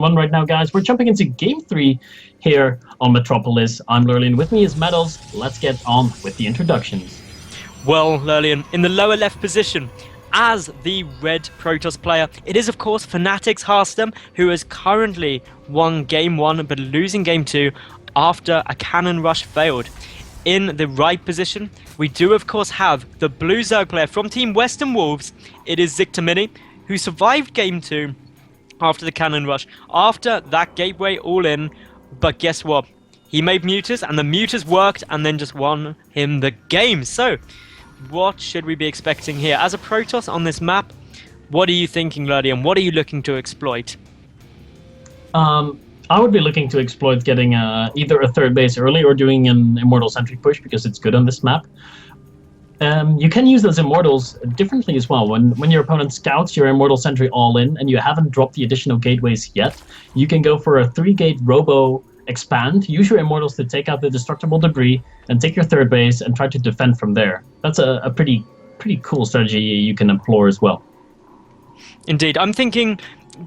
One right now, guys. We're jumping into Game 3 here on Metropolis. I'm Lurlian. With me is Metals. Let's get on with the introductions. Well, Lurlian, in the lower left position, as the red Protoss player, it is of course Fnatic's Harstem, who has currently won Game 1 but losing Game 2 after a cannon rush failed. In the right position, we do of course have the blue Zerg player from Team Western Wolves. It is Ziktomini, who survived Game 2 after the cannon rush, after that gateway all in, but guess what? He made mutas, and the mutas worked, and then just won him the game. So, what should we be expecting here? As a Protoss on this map, what are you thinking, Lurlian? What are you looking to exploit? I would be looking to exploit getting either a third base early or doing an Immortal Sentry push, because it's good on this map. You can use those Immortals differently as well. When your opponent scouts your Immortal Sentry all in and you haven't dropped the additional gateways yet, you can go for a 3-gate Robo expand, use your Immortals to take out the destructible debris, and take your third base and try to defend from there. That's a pretty cool strategy you can employ as well. Indeed, I'm thinking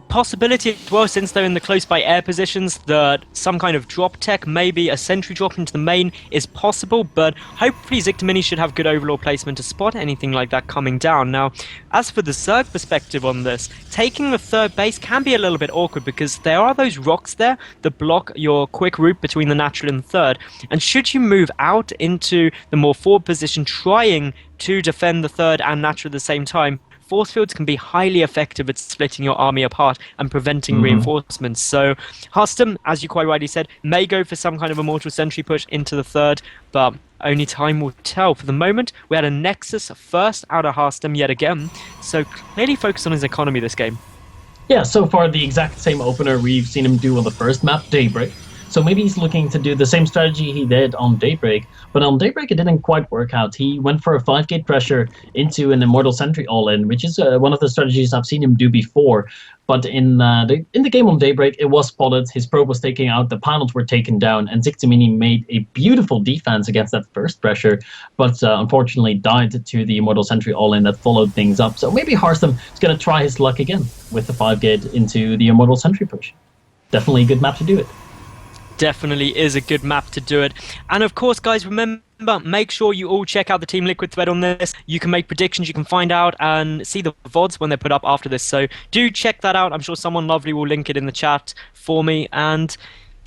possibility as well, since they're in the close by air positions, that some kind of drop tech, maybe a sentry drop into the main, is possible, but hopefully Ziktomini should have good overlord placement to spot anything like that coming down. Now, as for the Zerg perspective on this, taking the third base can be a little bit awkward because there are those rocks there that block your quick route between the natural and third, and should you move out into the more forward position trying to defend the third and natural at the same time, force fields can be highly effective at splitting your army apart and preventing reinforcements. So Harstem, as you quite rightly said, may go for some kind of Immortal Sentry push into the third, but only time will tell. For the moment, we had a Nexus first out of Harstem yet again, so clearly focused on his economy this game. Yeah, so far the exact same opener we've seen him do on the first map, Daybreak. So maybe he's looking to do the same strategy he did on Daybreak, but on Daybreak it didn't quite work out. He went for a 5-gate pressure into an Immortal Sentry all-in, which is one of the strategies I've seen him do before. But in the game on Daybreak, it was spotted, his probe was taken out, the panels were taken down, and Ziktomini made a beautiful defense against that first pressure, but unfortunately died to the Immortal Sentry all-in that followed things up. So maybe Harstem is going to try his luck again with the 5-gate into the Immortal Sentry push. Definitely a good map to do it. Definitely is a good map to do it. And of course, guys, remember, make sure you all check out the Team Liquid thread on this. You can make predictions, you can find out and see the VODs when they're put up after this. So do check that out. I'm sure someone lovely will link it in the chat for me. And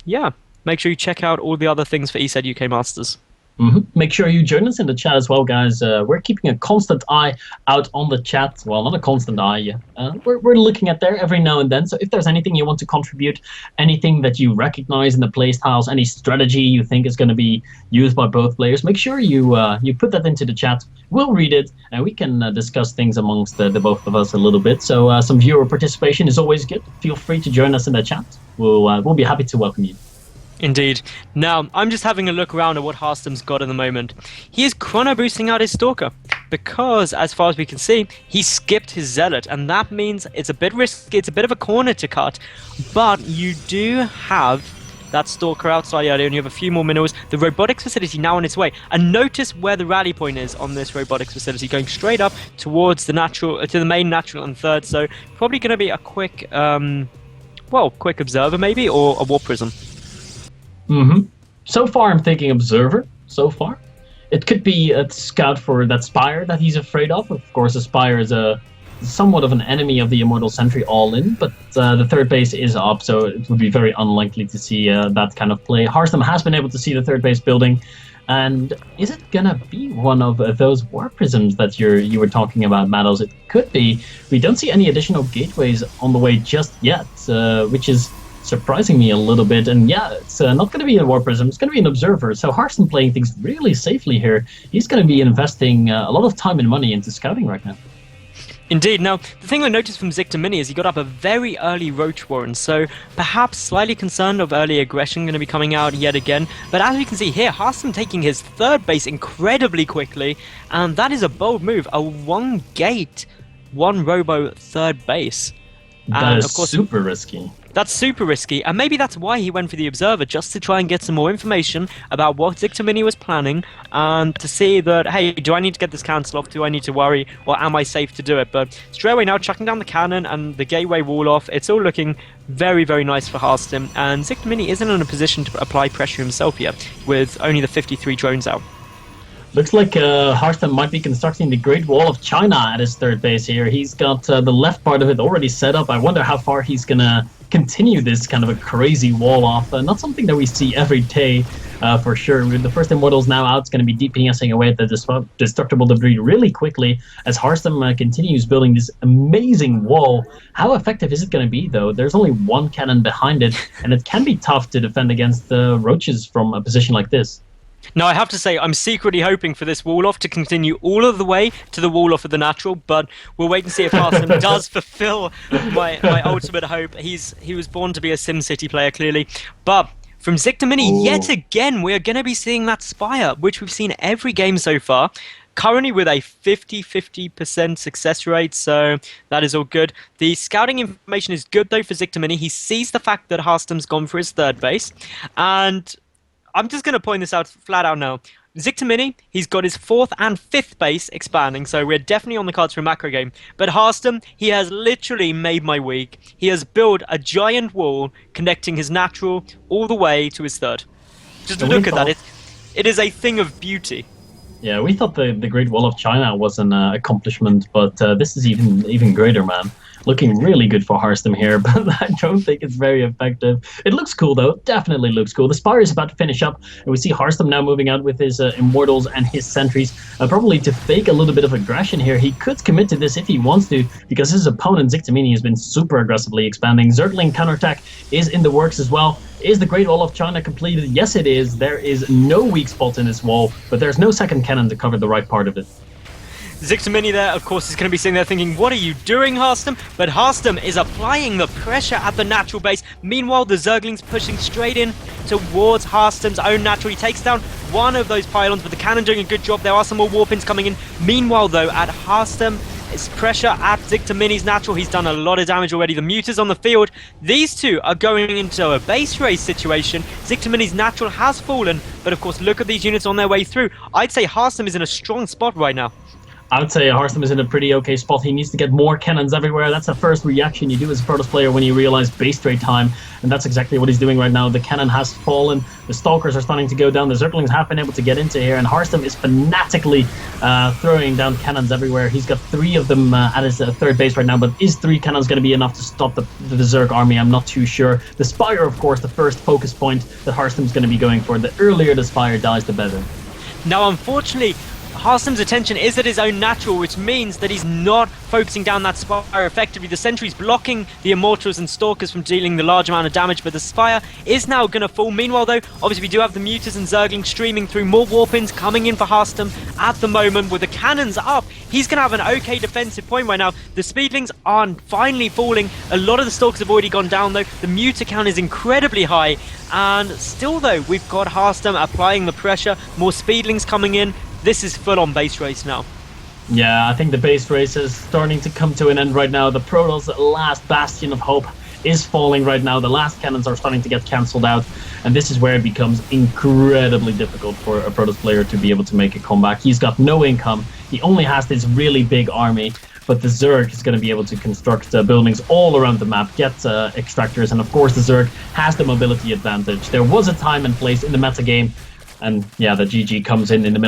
yeah, make sure you check out all the other things for ESET UK Masters. Make sure you join us in the chat as well, guys. We're keeping a constant eye out on the chat. Well, not a constant eye. We're looking at there every now and then. So if there's anything you want to contribute, anything that you recognize in the playstyles, any strategy you think is going to be used by both players, make sure you put that into the chat. We'll read it, and we can discuss things amongst the both of us a little bit. So some viewer participation is always good. Feel free to join us in the chat. We'll be happy to welcome you. Indeed. Now, I'm just having a look around at what Harstem's got at the moment. He is chrono boosting out his Stalker because, as far as we can see, he skipped his Zealot, and that means it's a bit risky, it's a bit of a corner to cut, but you do have that Stalker outside earlier, and you have a few more minerals. The robotics facility now on its way, and notice where the rally point is on this robotics facility, going straight up towards the natural, to the main natural and third, so probably going to be a quick, quick observer maybe, or a warp prism. So far, I'm thinking Observer. So far, it could be a scout for that Spire that he's afraid of. Of course, the Spire is somewhat of an enemy of the Immortal Sentry all-in, but the third base is up, so it would be very unlikely to see that kind of play. Harstem has been able to see the third base building, and is it gonna be one of those warp prisms that you were talking about, Maddles? It could be. We don't see any additional gateways on the way just yet, which is surprising me a little bit. And yeah, it's not going to be a War Prism, it's going to be an Observer. So Harstem playing things really safely here. He's going to be investing a lot of time and money into scouting right now. Indeed. Now, the thing I noticed from Ziktomini is he got up a very early Roach Warren, so perhaps slightly concerned of early aggression going to be coming out yet again. But as we can see here, Harstem taking his third base incredibly quickly, and that is a bold move. A 1-gate, 1-robo third base. That is, of course, super risky. That's super risky, and maybe that's why he went for the Observer, just to try and get some more information about what Ziktomini was planning, and to see that, hey, do I need to get this cancel off? Do I need to worry, or am I safe to do it? But straight away now, chucking down the cannon and the gateway wall off, it's all looking very, very nice for Harstem, and Ziktomini isn't in a position to apply pressure himself yet, with only the 53 drones out. Looks like Harstem might be constructing the Great Wall of China at his third base here. He's got the left part of it already set up. I wonder how far he's going to continue this kind of a crazy wall off. Not something that we see every day for sure. With the first Immortals now out, it's going to be DPSing away at the destructible debris really quickly as Harstem continues building this amazing wall. How effective is it going to be, though? There's only one cannon behind it, and it can be tough to defend against the roaches from a position like this. Now, I have to say, I'm secretly hoping for this wall-off to continue all of the way to the wall-off of the natural, but we'll wait and see if Harstem does fulfill my ultimate hope. He was born to be a SimCity player, clearly. But from Ziktomini, yet again, we're going to be seeing that Spire, which we've seen every game so far. Currently with a 50% success rate, so that is all good. The scouting information is good, though, for Ziktomini. He sees the fact that Harstem's gone for his third base, and I'm just going to point this out flat out now. Ziktomini, he's got his fourth and fifth base expanding, so we're definitely on the cards for a macro game. But Harstem, he has literally made my week. He has built a giant wall connecting his natural all the way to his third. Just look at that. It is a thing of beauty. Yeah, we thought the Great Wall of China was an accomplishment, but this is even greater, man. Looking really good for Harstem here, but I don't think it's very effective. It looks cool, though. Definitely looks cool. The Spire is about to finish up, and we see Harstem now moving out with his Immortals and his Sentries, probably to fake a little bit of aggression here. He could commit to this if he wants to, because his opponent, Ziktomini, has been super aggressively expanding. Zergling counterattack is in the works as well. Is the Great Wall of China completed? Yes, it is. There is no weak spot in this wall, but there's no second cannon to cover the right part of it. Ziktomini there, of course, is going to be sitting there thinking, what are you doing, Harstem? But Harstem is applying the pressure at the natural base. Meanwhile, the Zergling's pushing straight in towards Harstem's own natural. He takes down one of those pylons, but the cannon doing a good job. There are some more warpins coming in. Meanwhile, though, at Harstem, it's pressure at Ziktomini's natural. He's done a lot of damage already. The Muters on the field. These two are going into a base race situation. Ziktomini's natural has fallen, but of course, look at these units on their way through. I'd say Harstem is in a strong spot right now. I would say Harstem is in a pretty okay spot. He needs to get more cannons everywhere. That's the first reaction you do as a Protoss player when you realize base trade time, and that's exactly what he's doing right now. The cannon has fallen, the Stalkers are starting to go down, the Zerglings have been able to get into here, and Harstem is fanatically throwing down cannons everywhere. He's got 3 of them at his third base right now, but is 3 cannons going to be enough to stop the Zerg army? I'm not too sure. The Spire, of course, the first focus point that Harstem's going to be going for. The earlier the Spire dies, the better. Now, unfortunately, Harstem's attention is at his own natural, which means that he's not focusing down that Spire effectively. The Sentry's blocking the Immortals and Stalkers from dealing the large amount of damage, but the Spire is now going to fall. Meanwhile, though, obviously we do have the Muters and Zerglings streaming through. More Warpins coming in for Harstem at the moment. With the cannons up, he's going to have an okay defensive point right now. The Speedlings are finally falling. A lot of the Stalkers have already gone down, though. The Muter count is incredibly high. And still, though, we've got Harstem applying the pressure. More Speedlings coming in. This is full-on base race now. Yeah, I think the base race is starting to come to an end right now. The Protoss' last bastion of hope is falling right now. The last cannons are starting to get cancelled out, and this is where it becomes incredibly difficult for a Protoss player to be able to make a comeback. He's got no income. He only has this really big army, but the Zerg is going to be able to construct buildings all around the map, get extractors, and of course the Zerg has the mobility advantage. There was a time and place in the meta game, and yeah, the GG comes in the middle.